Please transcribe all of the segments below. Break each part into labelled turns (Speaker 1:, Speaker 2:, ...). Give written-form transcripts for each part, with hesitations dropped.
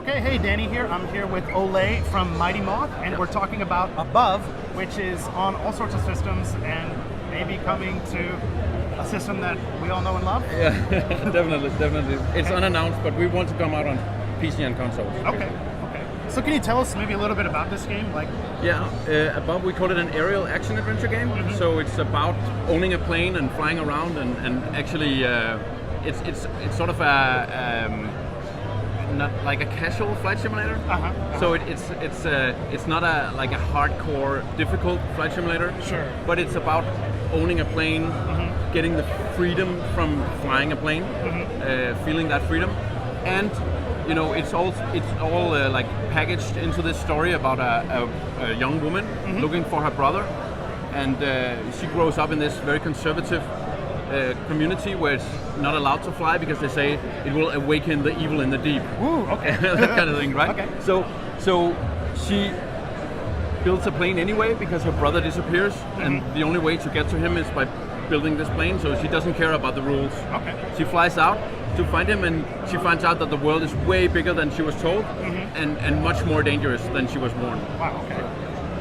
Speaker 1: Okay, hey, Danny here. I'm here with Ole from Mighty Moth, and we're talking about Above, which is on all sorts of systems and maybe coming to a system that we all know and love.
Speaker 2: Yeah, definitely. It's unannounced, but we want to come out on PC and consoles.
Speaker 1: Okay. So can you tell us maybe a little bit about this game?
Speaker 2: Above, we call it an aerial action adventure game. Mm-hmm. So it's about owning a plane and flying around, and actually it's sort of not like a casual flight simulator. So it's not a hardcore difficult flight simulator.
Speaker 1: Sure.
Speaker 2: But it's about owning a plane, getting the freedom from flying a plane, feeling that freedom, and it's all like packaged into this story about a young woman looking for her brother, and she grows up in this very conservative community where it's not allowed to fly because they say it will awaken the evil in the deep.
Speaker 1: Ooh, okay.
Speaker 2: That kind of thing, right?
Speaker 1: Okay.
Speaker 2: So she builds a plane anyway because her brother disappears, and the only way to get to him is by building this plane, so she doesn't care about the rules.
Speaker 1: Okay.
Speaker 2: She flies out to find him, and she finds out that the world is way bigger than she was told, and much more dangerous than she was warned.
Speaker 1: Wow, okay.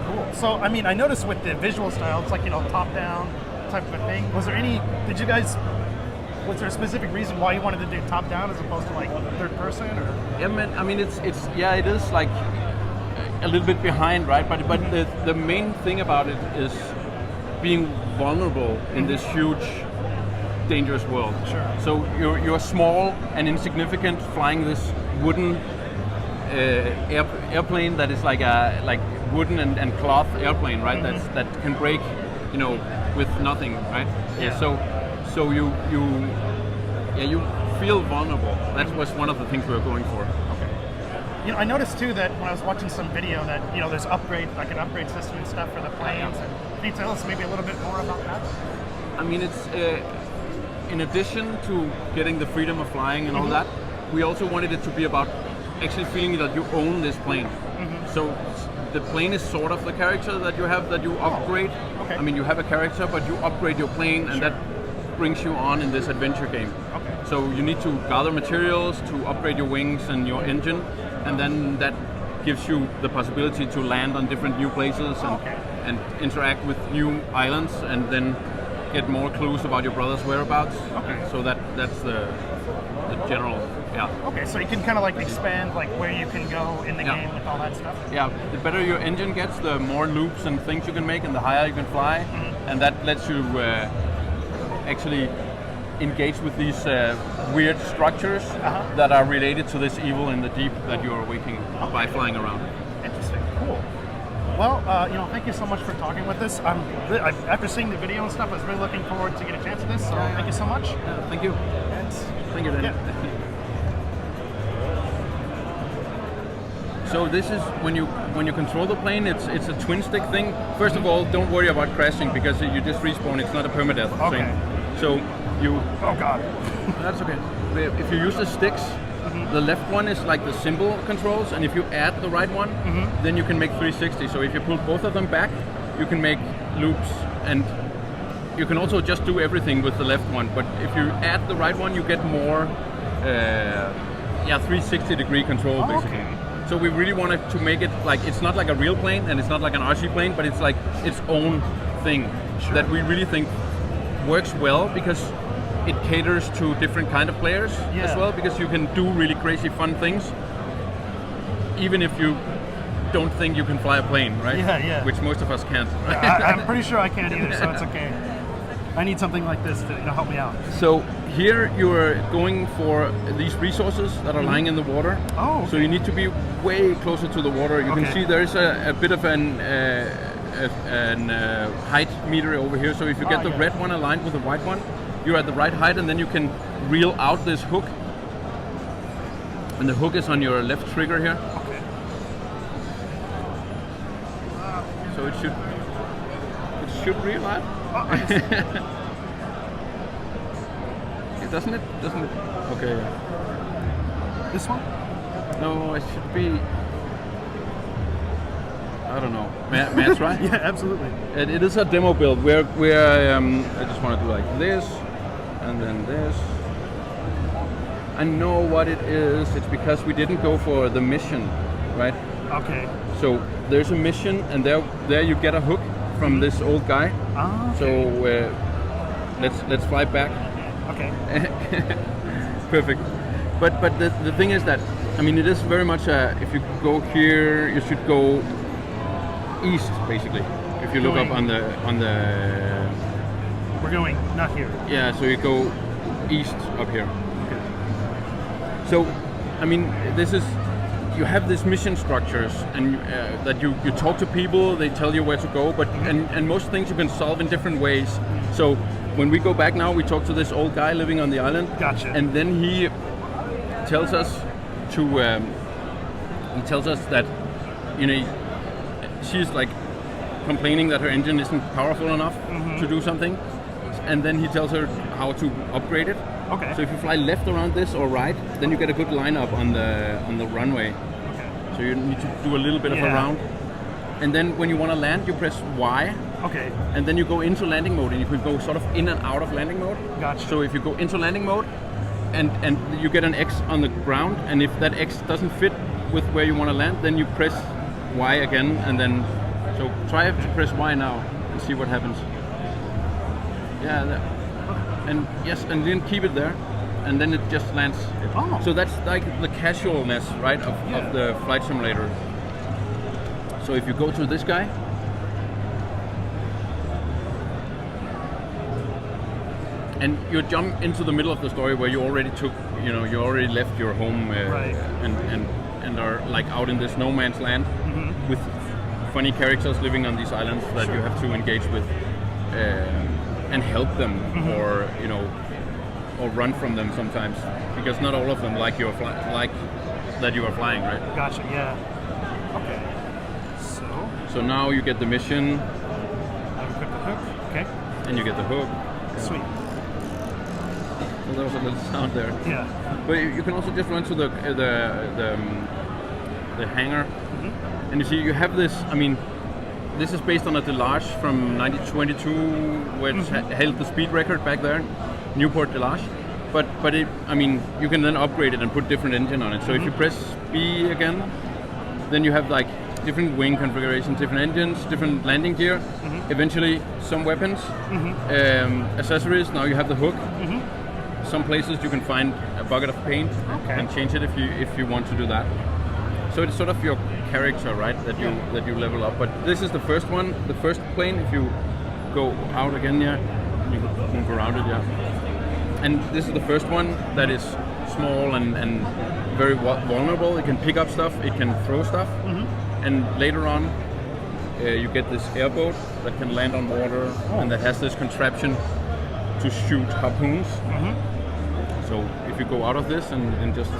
Speaker 1: Cool. So, I mean, I noticed with the visual style, it's like, top-down type of a thing. Was there a specific reason why you wanted to do top-down as opposed to, third person? Or?
Speaker 2: Yeah, man, I mean, it is, like, a little bit behind, right? But the main thing about it is being vulnerable in this huge, dangerous world.
Speaker 1: Sure.
Speaker 2: So you're small and insignificant, flying this wooden airplane that is like wooden and cloth airplane, right? That can break, with nothing, right?
Speaker 1: Yeah.
Speaker 2: So you feel vulnerable. That was one of the things we were going for.
Speaker 1: I noticed too that when I was watching some video that there's an upgrade system and stuff for the planes. And can you tell us maybe a little bit more about that?
Speaker 2: I mean, it's in addition to getting the freedom of flying and all that, we also wanted it to be about actually feeling that you own this plane. So the plane is sort of the character that you have that you upgrade.
Speaker 1: Okay.
Speaker 2: I mean, you have a character, but you upgrade your plane, and that brings you on in this adventure game.
Speaker 1: Okay.
Speaker 2: So you need to gather materials to upgrade your wings and your engine, and then that gives you the possibility to land on different new places and interact with new islands, and then get more clues about your brother's whereabouts.
Speaker 1: Okay.
Speaker 2: So that's the general,
Speaker 1: Okay, so you can kind of expand where you can go in the game with all that stuff?
Speaker 2: Yeah, the better your engine gets, the more loops and things you can make, and the higher you can fly, and that lets you actually engage with these weird structures that are related to this evil in the deep that you're awakening by flying around.
Speaker 1: Interesting, cool. Well, thank you so much for talking with us. After seeing the video and stuff, I was really looking forward to get a chance at this, so thank you so much.
Speaker 2: Thank you.
Speaker 1: And
Speaker 2: thank you, Danny. So this is when you control the plane. It's a twin stick thing. First of all, don't worry about crashing because you just respawn. It's not a permadeath thing. So you.
Speaker 1: Oh God.
Speaker 2: That's okay. If you use the sticks, the left one is like the symbol controls, and if you add the right one, then you can make 360. So if you pull both of them back, you can make loops, and you can also just do everything with the left one. But if you add the right one, you get more 360 degree control basically.
Speaker 1: Okay.
Speaker 2: So we really wanted to make it like it's not like a real plane and it's not like an RC plane, but it's like its own thing that we really think works well because it caters to different kind of players as well, because you can do really crazy fun things even if you don't think you can fly a plane, right?
Speaker 1: Yeah.
Speaker 2: Which most of us can't. Right?
Speaker 1: Yeah, I'm pretty sure I can't either, so it's okay. I need something like this to help me out.
Speaker 2: So here you are going for these resources that are lying in the water.
Speaker 1: Oh. Okay.
Speaker 2: So you need to be way closer to the water. You can see there is a bit of an height meter over here. So if you get the red one aligned with the white one, you're at the right height, and then you can reel out this hook. And the hook is on your left trigger here.
Speaker 1: Okay.
Speaker 2: So it should reel out. Doesn't it? Okay.
Speaker 1: This one?
Speaker 2: No, it should be. I don't know. May I try?
Speaker 1: Yeah, absolutely.
Speaker 2: It is a demo build where I just want to do like this, and then this. I know what it is. It's because we didn't go for the mission, right?
Speaker 1: Okay.
Speaker 2: So there's a mission, and there you get a hook from this old guy.
Speaker 1: Ah,
Speaker 2: So
Speaker 1: okay.
Speaker 2: let's fly back.
Speaker 1: Okay.
Speaker 2: Perfect. But the thing is that, I mean, it is very much if you go here, you should go east, basically. If you look up on the
Speaker 1: We're going not here.
Speaker 2: yeah, so you go east up here.
Speaker 1: Okay.
Speaker 2: So, I mean, this is, you have these mission structures, and that you talk to people, they tell you where to go, but and most things you can solve in different ways. So when we go back now, we talk to this old guy living on the island.
Speaker 1: Gotcha.
Speaker 2: And then he tells us to he tells us that, you know, she's like complaining that her engine isn't powerful enough to do something, and then he tells her how to upgrade it.
Speaker 1: Okay.
Speaker 2: So if you fly left around this or right, then you get a good lineup on the runway.
Speaker 1: Okay.
Speaker 2: So you need to do a little bit of a round, and then when you want to land, you press Y.
Speaker 1: Okay.
Speaker 2: And then you go into landing mode, and you can go sort of in and out of landing mode.
Speaker 1: Gotcha.
Speaker 2: So if you go into landing mode, and you get an X on the ground, and if that X doesn't fit with where you want to land, then you press Y again, and then so try to press Y now and see what happens. Yeah, and yes, and then keep it there, and then it just lands.
Speaker 1: Oh.
Speaker 2: So that's like the casualness, right, of the flight simulator. So if you go to this guy. And you jump into the middle of the story where you already took, you know, you already left your home
Speaker 1: Right.
Speaker 2: and are like out in this no man's land with funny characters living on these islands that you have to engage with and help them, or you know, or run from them sometimes, because not all of them like like that you are flying, right?
Speaker 1: Gotcha. Yeah. Okay.
Speaker 2: So now you get the mission,
Speaker 1: I put the hook. Okay.
Speaker 2: and you get the hook.
Speaker 1: Sweet.
Speaker 2: So there was a little sound there.
Speaker 1: Yeah.
Speaker 2: But you can also just run to the hangar, and you see you have this. I mean, this is based on a Delage from 1922, which held the speed record back there, Newport Delage. But it, I mean, you can then upgrade it and put different engine on it. So if you press B again, then you have like different wing configurations, different engines, different landing gear. Eventually, some weapons, accessories. Now you have the hook. Some places you can find a bucket of paint and change it if you want to do that. So it's sort of your character, right? That you level up. But this is the first one, the first plane. If you go out again, you move around it, And this is the first one that is small and very vulnerable. It can pick up stuff. It can throw stuff. And later on, you get this airboat that can land on water and that has this contraption to shoot harpoons. So if you go out of this and just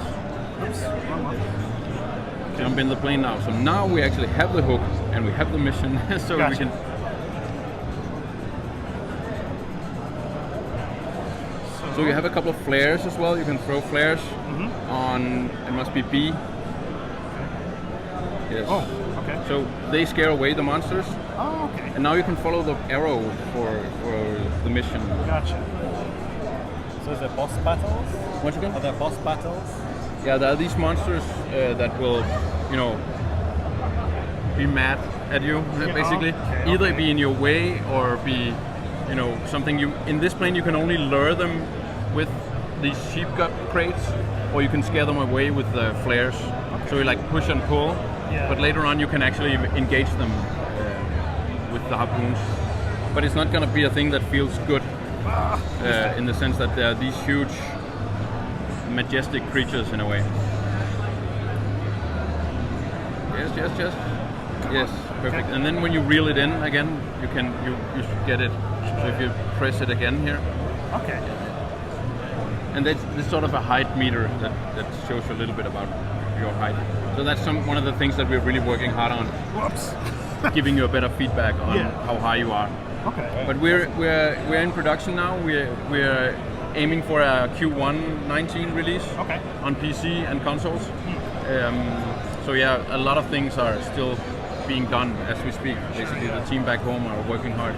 Speaker 2: jump in the plane now. So now we actually have the hook and we have the mission, so we can. So you have a couple of flares as well. You can throw flares on. It must be B. Yes.
Speaker 1: Oh, okay.
Speaker 2: So they scare away the monsters.
Speaker 1: Oh, okay.
Speaker 2: And now you can follow the arrow for the mission.
Speaker 1: Gotcha.
Speaker 3: So is there boss battles?
Speaker 2: Once again?
Speaker 3: Are there boss battles?
Speaker 2: Yeah, there are these monsters that will, you know, be mad at you, basically. Either be in your way or be, you know, something you... In this plane, you can only lure them with these sheep gut crates, or you can scare them away with the flares. So you like push and pull, but later on you can actually engage them with the harpoons. But it's not going to be a thing that feels good. In the sense that they're these huge, majestic creatures in a way. Yes, perfect. And then when you reel it in again, you should get it. So if you press it again here.
Speaker 1: Okay.
Speaker 2: And that's sort of a height meter that shows you a little bit about your height. So that's one of the things that we're really working hard on.
Speaker 1: Whoops.
Speaker 2: Giving you a better feedback on how high you are.
Speaker 1: Okay.
Speaker 2: But we're in production now. We're aiming for a Q1 19 release on PC and consoles. So yeah, a lot of things are still being done as we speak. Basically, the team back home are working hard.